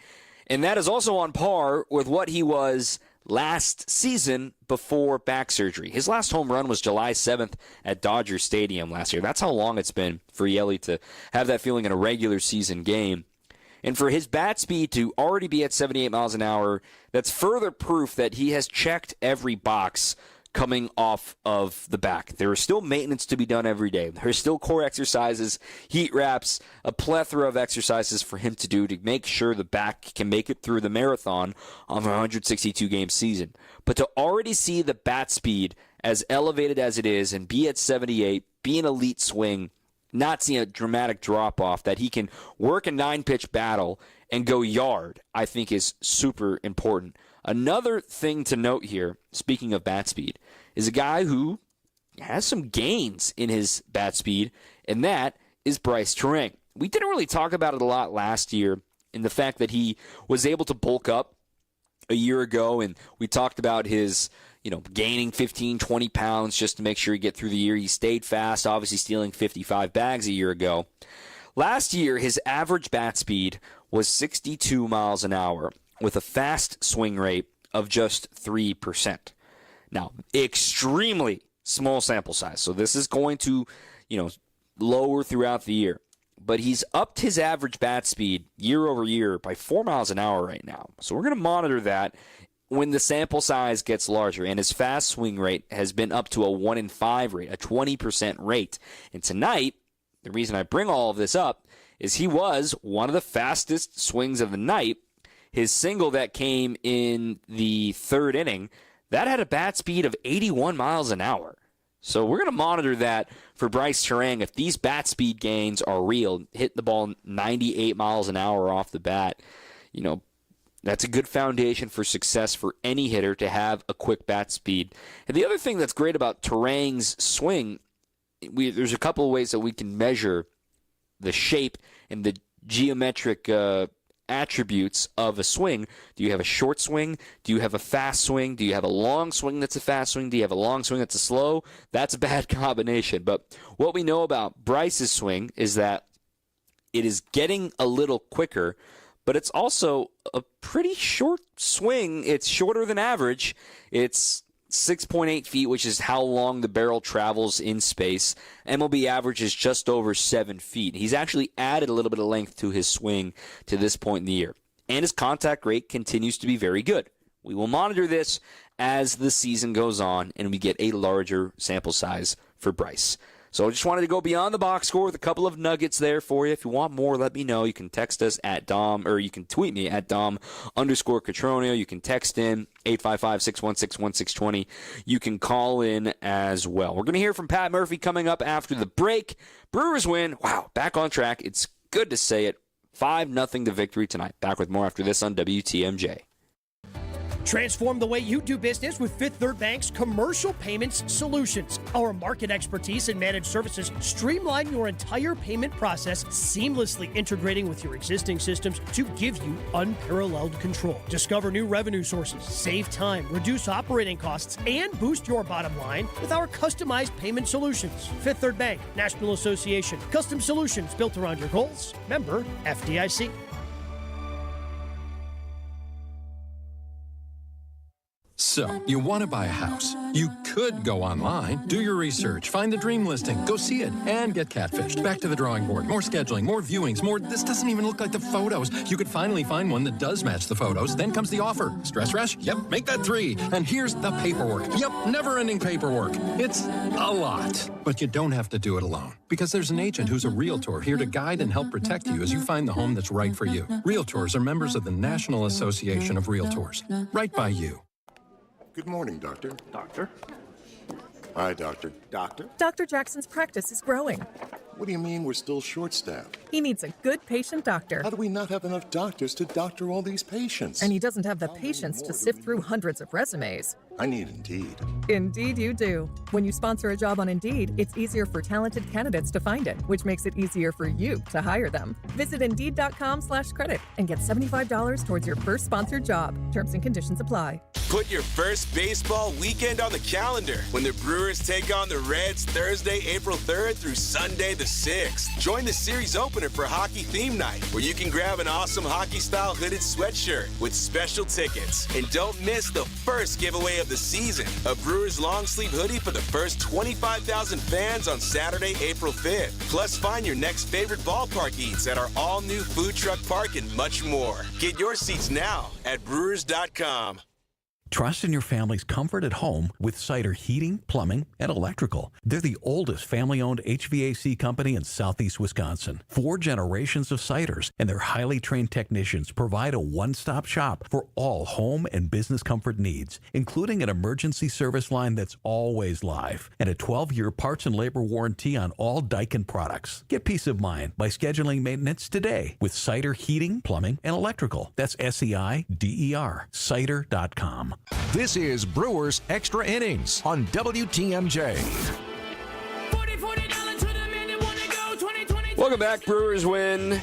And that is also on par with what he was last season before back surgery. His last home run was July 7th at Dodger Stadium last year. That's how long it's been for Yelich to have that feeling in a regular season game. And for his bat speed to already be at 78 miles an hour, that's further proof that he has checked every box coming off of the back. There is still maintenance to be done every day. There's still core exercises, heat wraps, a plethora of exercises for him to do to make sure the back can make it through the marathon of a 162-game season. But to already see the bat speed as elevated as it is and be at 78, be an elite swing, not see a dramatic drop-off, that he can work a 9-pitch battle and go yard, I think is super important. Another thing to note here, speaking of bat speed, is a guy who has some gains in his bat speed, and that is Bryce Turang. We didn't really talk about it a lot last year in the fact that he was able to bulk up a year ago, and we talked about his gaining 15, 20 pounds just to make sure he get through the year. He stayed fast, obviously stealing 55 bags a year ago. Last year, his average bat speed was 62 miles an hour with a fast swing rate of just 3%. Now, extremely small sample size, so this is going to, lower throughout the year. But he's upped his average bat speed year over year by 4 miles an hour right now. So we're going to monitor that when the sample size gets larger, and his fast swing rate has been up to a 1 in 5 rate, a 20% rate. And tonight, the reason I bring all of this up is he was one of the fastest swings of the night. His single that came in the third inning, that had a bat speed of 81 miles an hour. So we're going to monitor that for Bryce Turang. If these bat speed gains are real, hit the ball 98 miles an hour off the bat, that's a good foundation for success for any hitter to have a quick bat speed. And the other thing that's great about Turang's swing, there's a couple of ways that we can measure the shape and the geometric attributes of a swing. Do you have a short swing? Do you have a fast swing? Do you have a long swing that's a fast swing? Do you have a long swing that's a slow? That's a bad combination. But what we know about Bryce's swing is that it is getting a little quicker, but it's also a pretty short swing. It's shorter than average. It's 6.8 feet, which is how long the barrel travels in space. MLB average is just over 7 feet. He's actually added a little bit of length to his swing to this point in the year. And his contact rate continues to be very good. We will monitor this as the season goes on and we get a larger sample size for Bryce. So I just wanted to go beyond the box score with a couple of nuggets there for you. If you want more, let me know. You can text us at Dom, or you can tweet me at Dom_Cotroneo. You can text in 855-616-1620. You can call in as well. We're going to hear from Pat Murphy coming up after the break. Brewers win. Wow, back on track. It's good to say it. 5-0 the victory tonight. Back with more after this on WTMJ. Transform the way you do business with Fifth Third Bank's Commercial Payments Solutions. Our market expertise and managed services streamline your entire payment process, seamlessly integrating with your existing systems to give you unparalleled control. Discover new revenue sources, save time, reduce operating costs, and boost your bottom line with our customized payment solutions. Fifth Third Bank, National Association. Custom solutions built around your goals. Member FDIC. So, you want to buy a house. You could go online, do your research, find the dream listing, go see it, and get catfished. Back to the drawing board. More scheduling, more viewings, more, this doesn't even look like the photos. You could finally find one that does match the photos. Then comes the offer. Stress rush? Yep, make that 3. And here's the paperwork. Yep, never-ending paperwork. It's a lot. But you don't have to do it alone. Because there's an agent who's a realtor here to guide and help protect you as you find the home that's right for you. Realtors are members of the National Association of Realtors. Right by you. Good morning, Doctor. Doctor? Hi, Doctor. Doctor? Dr. Jackson's practice is growing. What do you mean we're still short-staffed? He needs a good patient doctor. How do we not have enough doctors to doctor all these patients? And he doesn't have the patience to sift through hundreds of resumes. I need Indeed. Indeed you do. When you sponsor a job on Indeed, it's easier for talented candidates to find it, which makes it easier for you to hire them. Visit Indeed.com/credit and get $75 towards your first sponsored job. Terms and conditions apply. Put your first baseball weekend on the calendar when the Brewers take on the Reds Thursday, April 3rd through Sunday the 6th. Join the series opener for Hockey Theme Night, where you can grab an awesome hockey-style hooded sweatshirt with special tickets. And don't miss the first giveaway of the season, a Brewers long-sleeve hoodie for the first 25,000 fans on Saturday, April 5th. Plus, find your next favorite ballpark eats at our all-new food truck park and much more. Get your seats now at Brewers.com. Trust in your family's comfort at home with Cider Heating, Plumbing, and Electrical. They're the oldest family-owned HVAC company in southeast Wisconsin. 4 generations of Ciders, and their highly trained technicians provide a one-stop shop for all home and business comfort needs, including an emergency service line that's always live and a 12-year parts and labor warranty on all Daikin products. Get peace of mind by scheduling maintenance today with Cider Heating, Plumbing, and Electrical. That's SEIDER, cider.com. This is Brewers Extra Innings on WTMJ. Welcome back. Brewers win.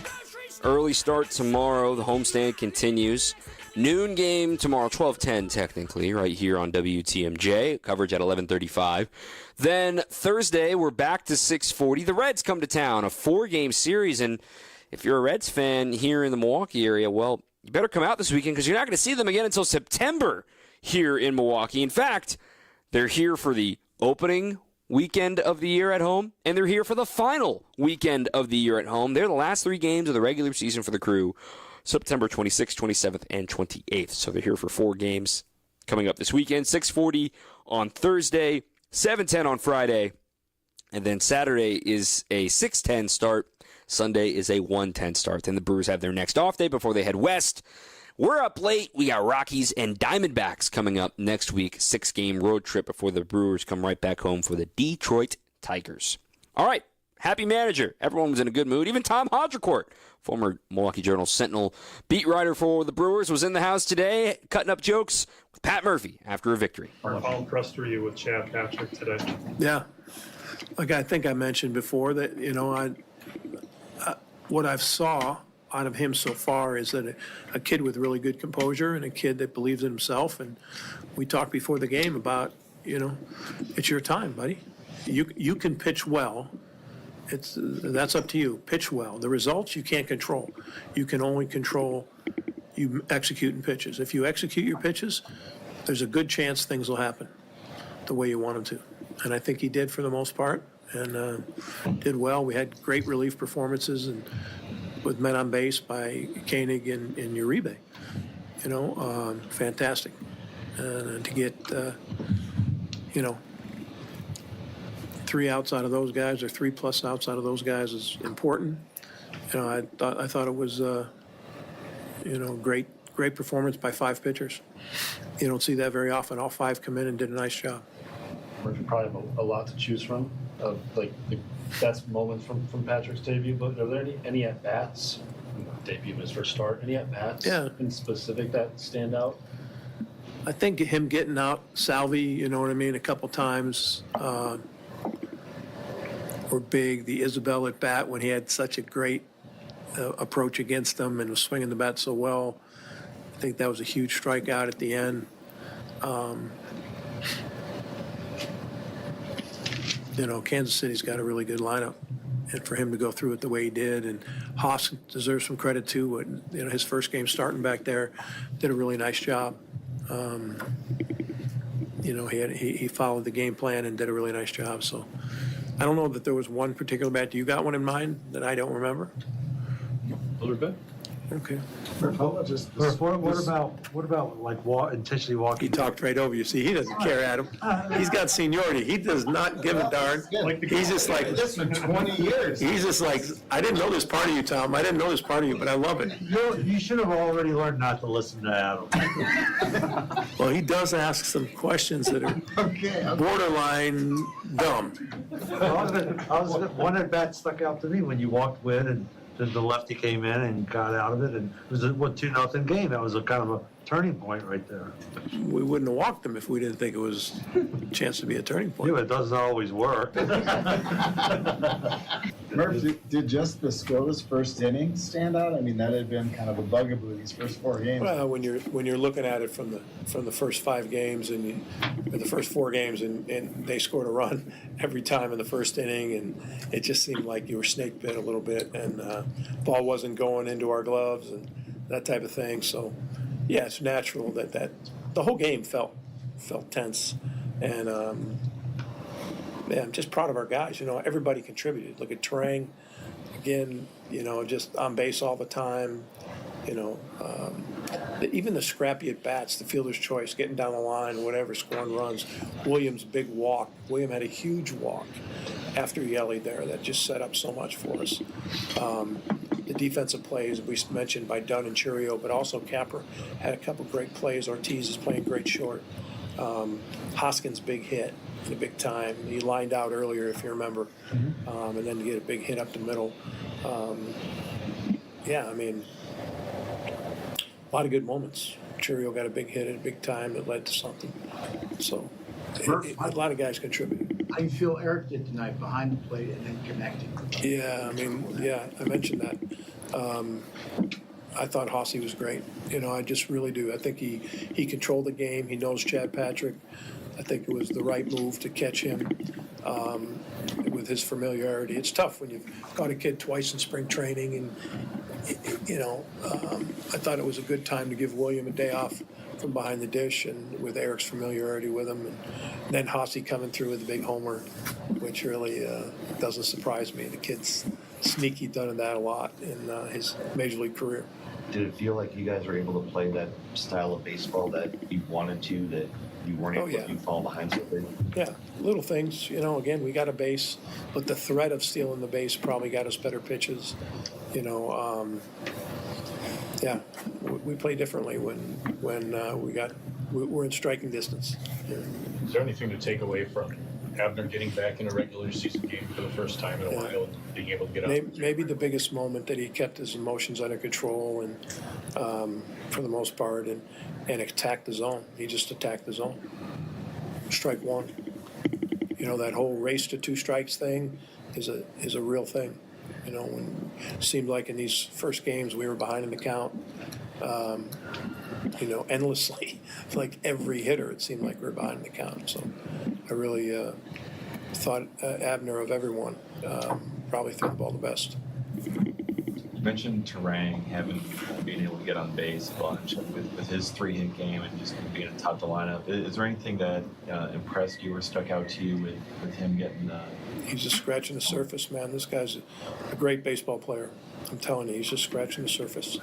Early start tomorrow. The homestand continues. Noon game tomorrow, 12:10 technically, right here on WTMJ. Coverage at 11:35. Then Thursday, we're back to 6:40. The Reds come to town, a 4-game series. And if you're a Reds fan here in the Milwaukee area, well, you better come out this weekend because you're not going to see them again until September here in Milwaukee. In fact, they're here for the opening weekend of the year at home, and they're here for the final weekend of the year at home. They're the last 3 games of the regular season for the Crew, September 26th, 27th, and 28th. So they're here for 4 games coming up this weekend. 6:40 on Thursday, 7:10 on Friday, and then Saturday is a 6:10 start. Sunday is a 1:10 start. Then the Brewers have their next off day before they head west. We're up late. We got Rockies and Diamondbacks coming up next week. 6-game road trip before the Brewers come right back home for the Detroit Tigers. All right. Happy manager. Everyone was in a good mood. Even Tom Hodgecourt, former Milwaukee Journal Sentinel beat writer for the Brewers, was in the house today cutting up jokes with Pat Murphy after a victory. How impressed were you with Chad Patrick today? Yeah. Like I think I mentioned before that, what I've saw out of him so far is that a kid with really good composure and a kid that believes in himself. And we talked before the game about, it's your time, buddy. You can pitch well. That's up to you. Pitch well. The results you can't control. You can only control you execute in pitches. If you execute your pitches, there's a good chance things will happen the way you want them to. And I think he did for the most part and did well. We had great relief performances and with men on base by Koenig and Uribe. Fantastic. And to get, 3 outs out of those guys or 3+ outs out of those guys is important. I thought it was, great performance by 5 pitchers. You don't see that very often. All 5 come in and did a nice job. You probably have a lot to choose from, of like the best moments from Patrick's debut. But are there any at bats? Debut, his first start. Any at bats in specific that stand out? I think him getting out Salvi, you know what I mean, a couple times were big. The Isabel at bat when he had such a great approach against him and was swinging the bat so well. I think that was a huge strikeout at the end. You know, Kansas City's got a really good lineup. And for him to go through it the way he did, and Haase deserves some credit too. You know, his first game starting back there, did a really nice job. You know, he followed the game plan and did a really nice job. So I don't know that there was one particular bat. Do you got one in mind that I don't remember? A little bit. Okay. What about like intentionally walking? He talked right over you. See, he doesn't care, Adam. He's got seniority. He does not give a darn. He's just like this for 20 years. He's just like, I didn't know this part of you, Tom. I didn't know this part of you, but I love it. You should have already learned not to listen to Adam. Well, he does ask some questions that are borderline dumb. One at bat stuck out to me when you walked with and the lefty came in and got out of it, and it was a 2-0 game. That was a kind of a turning point right there. We wouldn't have walked him if we didn't think it was a chance to be a turning point. Yeah, but it doesn't always work. Murph, did just the scoreless first inning stand out? I mean, that had been kind of a bugaboo these first 4 games. Well, when you're looking at it from the first 5 games or the first 4 games, and they scored a run every time in the first inning, and it just seemed like you were snake bit a little bit, and ball wasn't going into our gloves and that type of thing. So, yeah, it's natural that the whole game felt tense, and yeah, I'm just proud of our guys. You know, everybody contributed. Look at Trang, again, you know, just on base all the time. You know, even the scrappy at bats, the fielder's choice, getting down the line, whatever, scoring runs. Williams' big walk. William had a huge walk after Yelich there that just set up so much for us. The defensive plays we mentioned by Dunn and Churio, but also Capper had a couple great plays. Ortiz is playing great short. Hoskins' big hit in a big time. He lined out earlier, if you remember, and then you get a big hit up the middle. Yeah, I mean, a lot of good moments. Churio got a big hit at a big time that led to something. So a lot of guys contributed. How you feel Eric did tonight, behind the plate and then connecting? Yeah, I mean, yeah, I mentioned that. I thought Haase was great. You know, I just really do. I think he controlled the game. He knows Chad Patrick. I think it was the right move to catch him with his familiarity. It's tough when you've got a kid twice in spring training, and you know, I thought it was a good time to give William a day off from behind the dish, and with Eric's familiarity with him, and then Haase coming through with a big homer, which really doesn't surprise me. The kid's sneaky, done that a lot in his major league career. Did it feel like you guys were able to play that style of baseball that you wanted to, that you weren't able to fall behind so big? Yeah, little things. You know, again, we got a base, but the threat of stealing the base probably got us better pitches. You know, yeah, we play differently when we're in striking distance. Yeah. Is there anything to take away from Abner getting back in a regular season game for the first time in a while and being able to get out? Maybe the biggest moment that he kept his emotions under control and for the most part and attacked the zone. He just attacked the zone. Strike one. You know, that whole race to 2 strikes thing is a real thing. You know, when it seemed like in these first games we were behind in the count, you know, endlessly. Like every hitter, it seemed like we were behind in the count. So I really thought Abner of everyone probably threw the ball the best. You mentioned Terang being able to get on base a bunch with his 3-hit game and just being atop the lineup. Is there anything that impressed you or stuck out to you with him getting? He's just scratching the surface, man. This guy's a great baseball player. I'm telling you, he's just scratching the surface.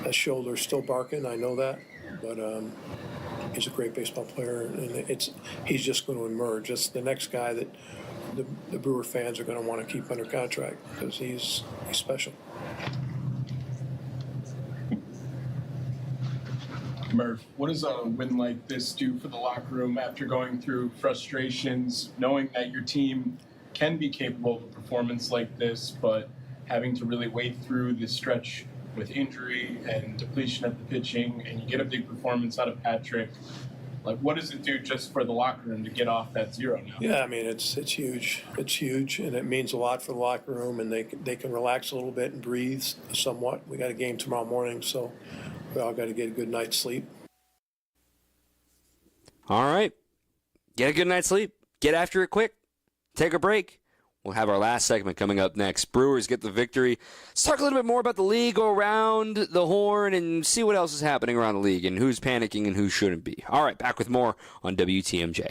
That shoulder's still barking, I know that, but he's a great baseball player, and he's just going to emerge. That's the next guy that the Brewer fans are going to want to keep under contract because he's special. Murph, what does a win like this do for the locker room after going through frustrations, knowing that your team can be capable of a performance like this, but having to really wade through this stretch with injury and depletion of the pitching, and you get a big performance out of Patrick. Like, what does it do just for the locker room to get off that 0 now? Yeah, I mean, it's huge. It's huge, and it means a lot for the locker room, and they can relax a little bit and breathe somewhat. We got a game tomorrow morning, so we all got to get a good night's sleep. All right. Get a good night's sleep. Get after it quick. Take a break. We'll have our last segment coming up next. Brewers get the victory. Let's talk a little bit more about the league, go around the horn, and see what else is happening around the league and who's panicking and who shouldn't be. All right, back with more on WTMJ.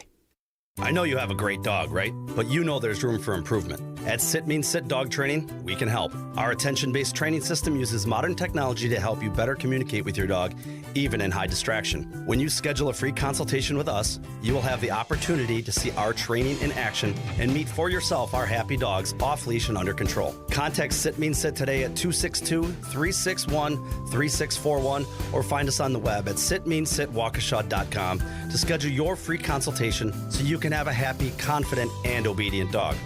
I know you have a great dog, right? But you know there's room for improvement. At Sit Means Sit Dog Training, we can help. Our attention-based training system uses modern technology to help you better communicate with your dog, even in high distraction. When you schedule a free consultation with us, you will have the opportunity to see our training in action and meet for yourself our happy dogs off leash and under control. Contact Sit Means Sit today at 262-361-3641 or find us on the web at sitmeansitwaukesha.com to schedule your free consultation so you can have a happy, confident, and obedient dog.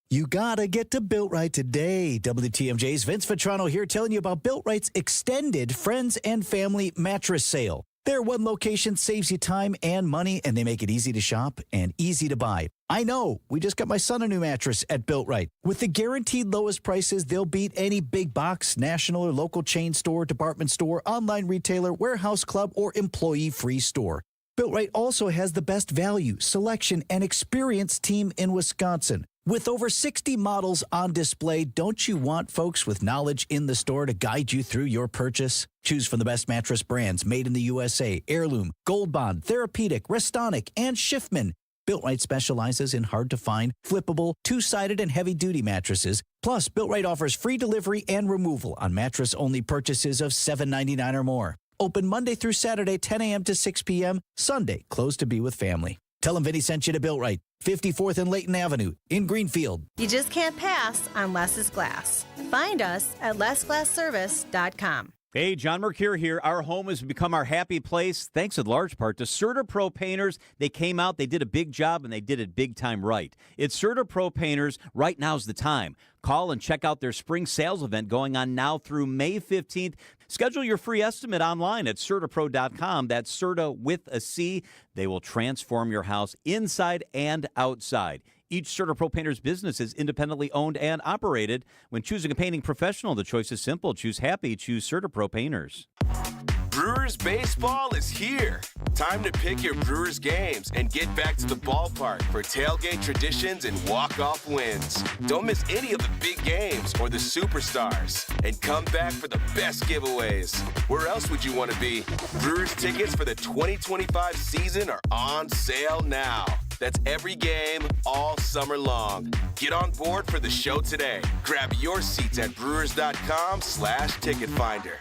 You gotta get to Built Right today. WTMJ's Vince Vitrano here telling you about Built Right's extended Friends and Family Mattress Sale. Their one location saves you time and money, and they make it easy to shop and easy to buy. I know. We just got my son a new mattress at Built Right. With the guaranteed lowest prices, they'll beat any big box, national or local chain store, department store, online retailer, warehouse club, or employee-free store. Built Right also has the best value, selection, and experienced team in Wisconsin. With over 60 models on display, don't you want folks with knowledge in the store to guide you through your purchase? Choose from the best mattress brands made in the USA: Heirloom, Gold Bond, Therapeutic, Restonic, and Schiffman. Built Right specializes in hard-to-find, flippable, two-sided, and heavy-duty mattresses. Plus, Built Right offers free delivery and removal on mattress-only purchases of $7.99 or more. Open Monday through Saturday, 10 a.m. to 6 p.m. Sunday, closed to be with family. Tell them Vinny sent you to Built Right, 54th and Layton Avenue in Greenfield. You just can't pass on Less's Glass. Find us at lessglassservice.com. Hey, John Mercure here. Our home has become our happy place, thanks in large part to Serta Pro Painters. They came out, they did a big job, and they did it big time right. It's Serta Pro Painters. Right now's the time. Call and check out their spring sales event going on now through May 15th. Schedule your free estimate online at CertaPro.com. That's Serta with a C. They will transform your house inside and outside. Each Serta Pro Painters business is independently owned and operated. When choosing a painting professional, the choice is simple. Choose happy. Choose Serta Pro Painters. Brewers baseball is here. Time to pick your Brewers games and get back to the ballpark for tailgate traditions and walk-off wins. Don't miss any of the big games or the superstars. And come back for the best giveaways. Where else would you want to be? Brewers tickets for the 2025 season are on sale now. That's every game all summer long. Get on board for the show today. Grab your seats at brewers.com/ticket finder.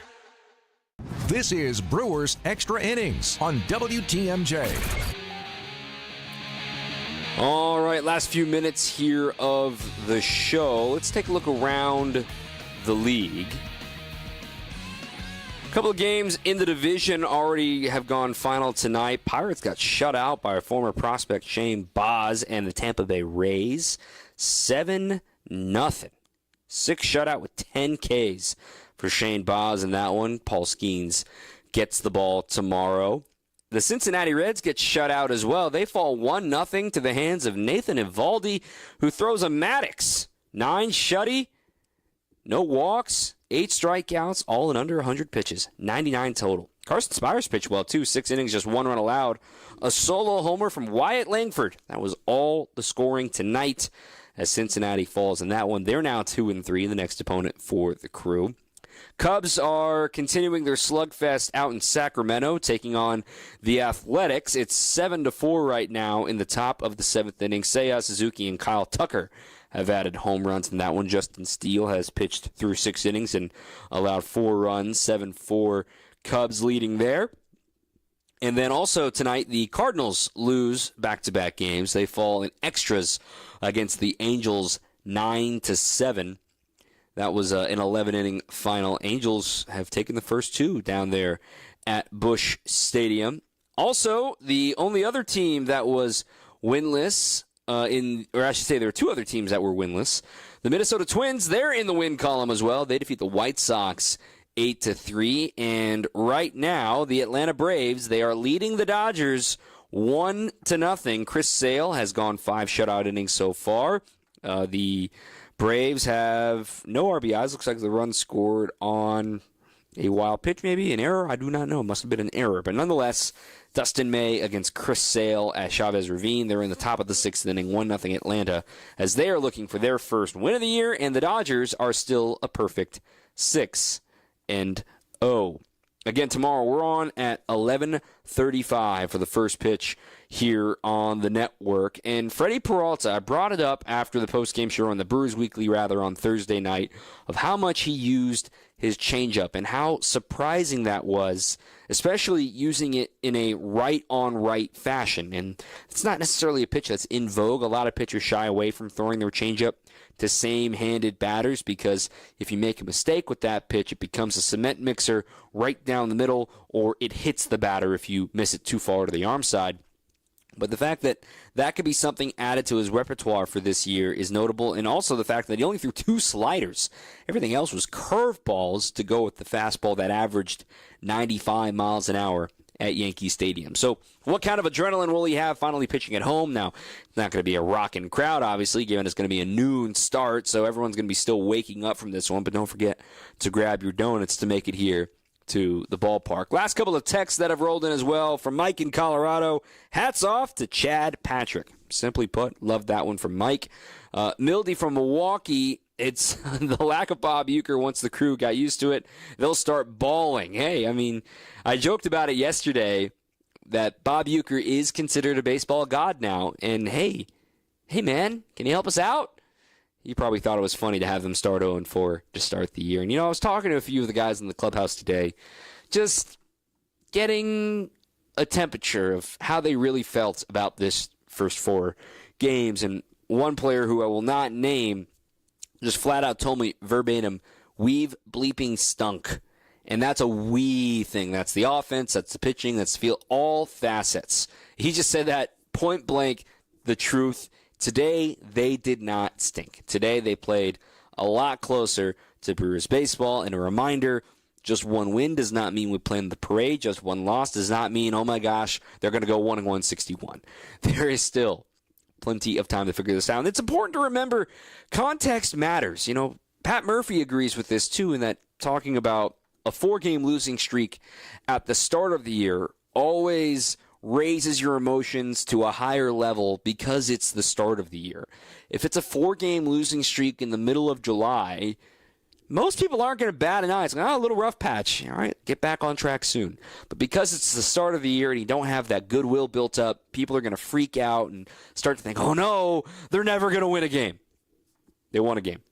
This is Brewers Extra Innings on WTMJ. All right, last few minutes here of the show. Let's take a look around the league. A couple of games in the division already have gone final tonight. Pirates got shut out by our former prospect Shane Baz and the Tampa Bay Rays. 7-0. 6 shutout with 10 Ks for Shane Baz in that one. Paul Skeens gets the ball tomorrow. The Cincinnati Reds get shut out as well. They fall 1-0 to the hands of Nathan Eovaldi, who throws a Maddox. 9 shutty, no walks, 8 strikeouts, all in under 100 pitches. 99 total. Carson Spires pitched well, too. 6 innings, just 1 run allowed. A solo homer from Wyatt Langford. That was all the scoring tonight as Cincinnati falls in that one. They're now 2-3, the next opponent for the Crew. Cubs are continuing their slugfest out in Sacramento, taking on the Athletics. It's 7-4 right now in the top of the 7th inning. Seiya Suzuki and Kyle Tucker have added home runs in that one. Justin Steele has pitched through 6 innings and allowed 4 runs. 7-4 Cubs leading there. And then also tonight, the Cardinals lose back-to-back games. They fall in extras against the Angels 9-7. That was an 11-inning final. Angels have taken the first 2 down there at Busch Stadium. Also, the only other team that was winless, or I should say there were 2 other teams that were winless. The Minnesota Twins, they're in the win column as well. They defeat the White Sox 8-3. And right now, the Atlanta Braves, they are leading the Dodgers 1-0. Chris Sale has gone 5 shutout innings so far. The Braves have no RBIs. Looks like the run scored on a wild pitch, maybe an error. I do not know. It must have been an error. But nonetheless, Dustin May against Chris Sale at Chavez Ravine. They're in the top of the 6th inning, 1-0 Atlanta, as they are looking for their first win of the year, and the Dodgers are still a perfect 6-0. Again, tomorrow we're on at 11:35 for the first pitch here on the network. And Freddie Peralta, I brought it up after the postgame show on the Brewers Weekly, on Thursday night, of how much he used his changeup and how surprising that was, especially using it in a right-on-right fashion. And it's not necessarily a pitch that's in vogue. A lot of pitchers shy away from throwing their changeup to same-handed batters because if you make a mistake with that pitch, it becomes a cement mixer right down the middle, or it hits the batter if you miss it too far to the arm side. But the fact that that could be something added to his repertoire for this year is notable, and also the fact that he only threw 2 sliders. Everything else was curveballs to go with the fastball that averaged 95 miles an hour at Yankee Stadium. So what kind of adrenaline will he have finally pitching at home? Now, it's not going to be a rocking crowd, obviously, given it's going to be a noon start, so everyone's going to be still waking up from this one, but don't forget to grab your donuts to make it here to the ballpark. Last couple of texts that have rolled in as well from Mike in Colorado. Hats off to Chad Patrick. Simply put, love that one from Mike. Mildy from Milwaukee, it's the lack of Bob Uecker. Once the crew got used to it, they'll start bawling. Hey, I mean, I joked about it yesterday that Bob Uecker is considered a baseball god now. And hey man, can you help us out? You probably thought it was funny to have them start 0-4 to start the year. And, I was talking to a few of the guys in the clubhouse today, just getting a temperature of how they really felt about this first 4 games. And one player who I will not name just flat out told me verbatim, we've bleeping stunk. And that's a we thing. That's the offense, that's the pitching, that's the field, all facets. He just said that point blank, the truth. Today, they did not stink. Today, they played a lot closer to Brewers baseball. And a reminder, just one win does not mean we planned the parade. Just one loss does not mean, oh my gosh, they're going to go 1-161. There is still plenty of time to figure this out. And it's important to remember context matters. Pat Murphy agrees with this too, in that talking about a 4-game losing streak at the start of the year always raises your emotions to a higher level because it's the start of the year. If it's a 4-game losing streak in the middle of July, most people aren't going to bat an eye. It's a little rough patch. All right, get back on track soon. But because it's the start of the year and you don't have that goodwill built up, people are going to freak out and start to think, oh no, they're never going to win a game. They won a game.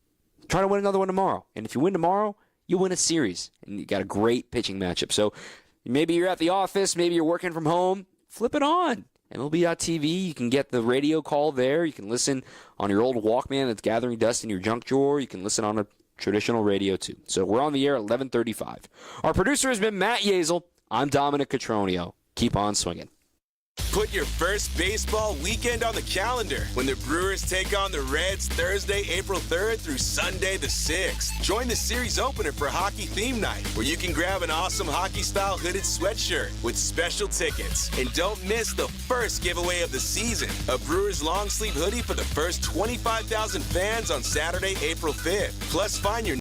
Try to win another one tomorrow. And if you win tomorrow, you win a series. And you got a great pitching matchup. So maybe you're at the office, maybe you're working from home. Flip it on. MLB.TV, you can get the radio call there. You can listen on your old Walkman that's gathering dust in your junk drawer. You can listen on a traditional radio, too. So we're on the air at 11:35. Our producer has been Matt Yazel. I'm Dominic Cotroneo. Keep on swinging. Put your first baseball weekend on the calendar when the Brewers take on the Reds Thursday, April 3rd through Sunday the 6th. Join the series opener for Hockey Theme Night, where you can grab an awesome hockey-style hooded sweatshirt with special tickets. And don't miss the first giveaway of the season, a Brewers long-sleeve hoodie for the first 25,000 fans on Saturday, April 5th. Plus, find your